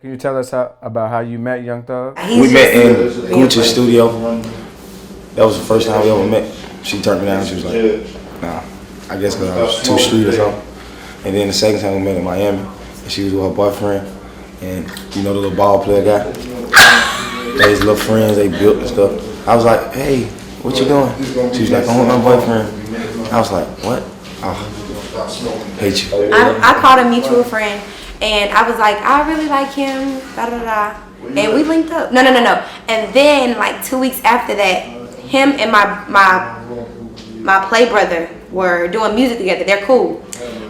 Can you tell us about how you met Young Thug? We met in Gucci's studio. That was the first time we ever met. She turned me down. She was like, nah. I guess because I was too street or something. And then the second time we met in Miami, and she was with her boyfriend. And you know the little ball player guy? They his little friends, they built and stuff. I was like, hey, what you doing? She was like, I'm with my boyfriend. I was like, what? Oh, hate you. I called a mutual friend, and I was like, I really like him, da da da. And we linked up. No. And then like 2 weeks after that, him and my play brother were doing music together. They're cool.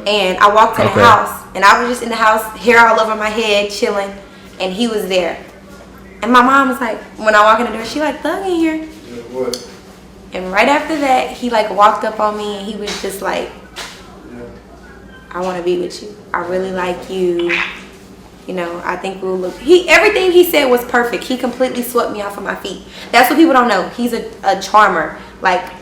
And I walked in the house, and I was just in the house, hair all over my head, chilling, and he was there. And my mom was like, when I walk in the door, she like, Thug in here. And right after that, he like walked up on me, and he was just like, I want to be with you. I really like you. You know, I think we'll look. Everything he said was perfect. He completely swept me off of my feet. That's what people don't know. He's a charmer. Like,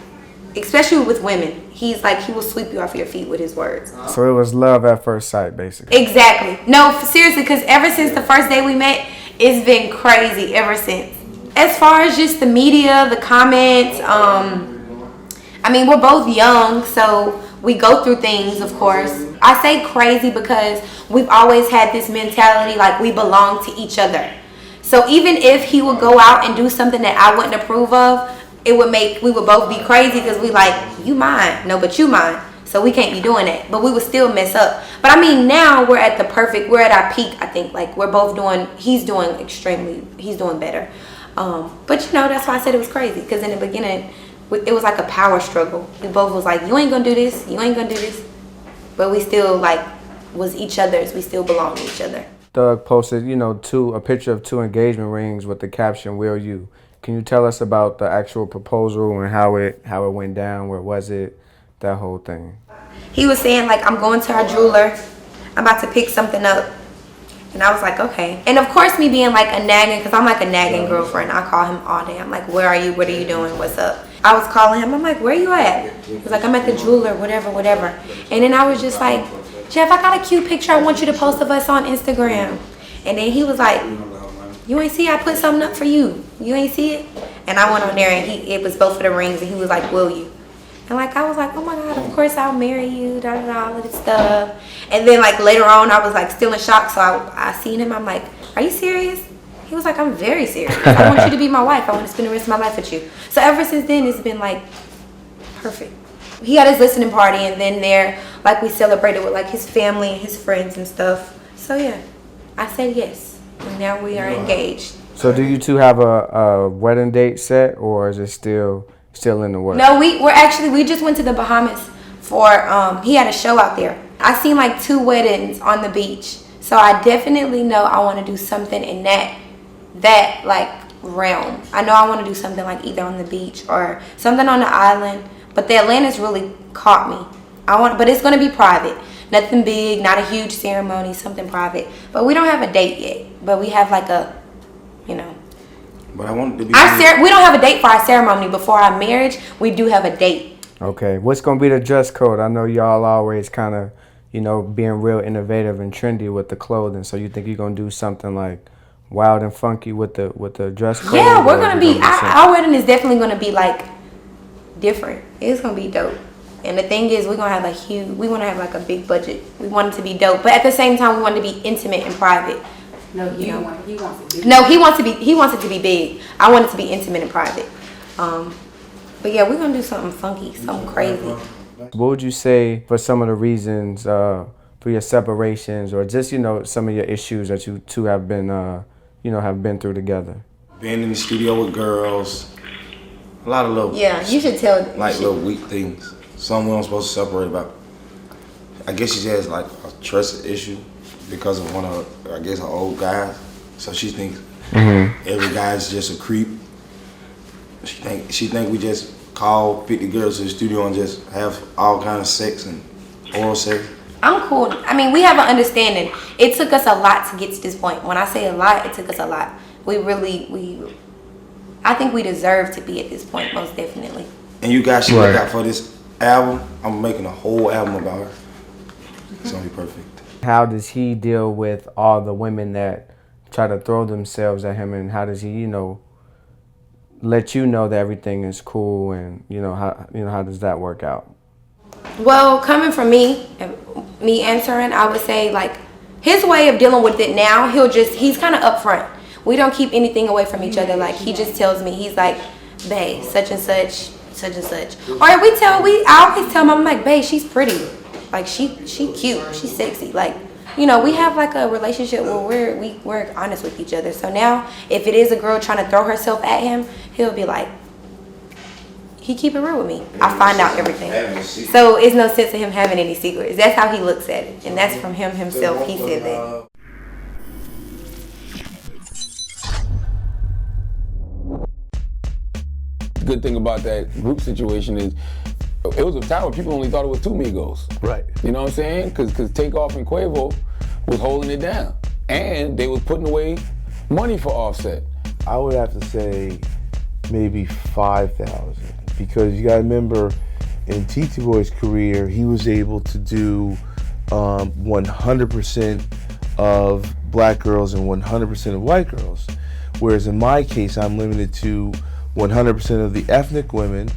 especially with women. He's like, he will sweep you off your feet with his words. So it was love at first sight, basically. Exactly. No, seriously, because ever since the first day we met, it's been crazy ever since. As far as just the media, the comments, I mean, we're both young, so we go through things, of course. I say crazy because we've always had this mentality like we belong to each other. So even if he would go out and do something that I wouldn't approve of, we would both be crazy because we like, you mine. No, but you mine. So we can't be doing that. But we would still mess up. But I mean, now we're at our peak, I think. Like, we're both he's doing better. But you know, that's why I said it was crazy. Because in the beginning, it was like a power struggle. We both was like, you ain't gonna do this, you ain't gonna do this. But we still like was each other's. We still belong to each other. Thug posted, a picture of 2 engagement rings with the caption, "Will you?" Can you tell us about the actual proposal and how it went down? Where was it? That whole thing. He was saying like, I'm going to our jeweler. I'm about to pick something up. And I was like, okay. And of course me being like a nagging, because I'm like a nagging girlfriend. I call him all day. I'm like, where are you? What are you doing? What's up? I was calling him. I'm like, where you at? He was like, I'm at the jeweler, whatever. And then I was just like, Jeff, I got a cute picture I want you to post of us on Instagram. And then he was like, you ain't see I put something up for you. You ain't see it? And I went on there, and it was both of the rings, and he was like, will you? And like, I was like, oh my God, of course I'll marry you, da da da, all of this stuff. And then like later on, I was like still in shock. So I seen him. I'm like, are you serious? He was like, I'm very serious. I want you to be my wife. I want to spend the rest of my life with you. So ever since then, it's been like perfect. He had his listening party, and then like we celebrated with like his family and his friends and stuff. So yeah, I said yes. And now we are engaged. So do you two have a wedding date set, or is it still in the works? No, we just went to the Bahamas for he had a show out there. I seen like 2 weddings on the beach. So I definitely know I want to do something in that like realm. I know I want to do something like either on the beach or something on the island. But the Atlantis really caught me. But it's gonna be private. Nothing big, not a huge ceremony, something private. But we don't have a date yet. But we have like a, But I wanted to be. We don't have a date for our ceremony. Before our marriage, we do have a date. Okay, what's gonna be the dress code? I know y'all always kind of, being real innovative and trendy with the clothing. So you think you're gonna do something like wild and funky with the dress code? Yeah, we're gonna be. Our wedding is definitely gonna be like different. It's gonna be dope. And the thing is, we want to have like a big budget. We want it to be dope, but at the same time, we want it to be intimate and private. No, he wants it big. No, he wants it to be big. I want it to be intimate and private. But yeah, we're gonna do something funky, something crazy. What would you say for some of the reasons for your separations, or just some of your issues that you two have been have been through together? Being in the studio with girls, a lot of little. Yeah, you should tell. Like little weak things. Some we weren't supposed to separate about. I guess she has like a trust issue because of one of her old guys. So she thinks every guy's just a creep. She think we just call 50 girls to the studio and just have all kind of sex and oral sex. I'm cool. I mean, we have an understanding. It took us a lot to get to this point. When I say a lot, it took us a lot. I think we deserve to be at this point, most definitely. And you guys should look out for this album. I'm making a whole album about her. It's gonna be perfect. How does he deal with all the women that try to throw themselves at him, and how does he, you know, let you know that everything is cool, and how does that work out? Well, coming from me answering, I would say like his way of dealing with it now, he's kind of upfront. We don't keep anything away from each other. Like he just tells me, he's like, babe, such and such, such and such. Or I always tell him, I'm like, babe, she's pretty. Like she cute, she's sexy. Like, you know, we have like a relationship where we're honest with each other. So now if it is a girl trying to throw herself at him, he'll be like, he keep it real with me. I find out everything. So it's no sense of him having any secrets. That's how he looks at it. And that's from him himself. He said that. The good thing about that group situation is it was a time when people only thought it was two Migos. Right. You know what I'm saying? Because Takeoff and Quavo was holding it down. And they was putting away money for Offset. I would have to say maybe 5,000, because you gotta remember in TT Boy's career, he was able to do 100% of black girls and 100% of white girls. Whereas in my case, I'm limited to 100% of the ethnic women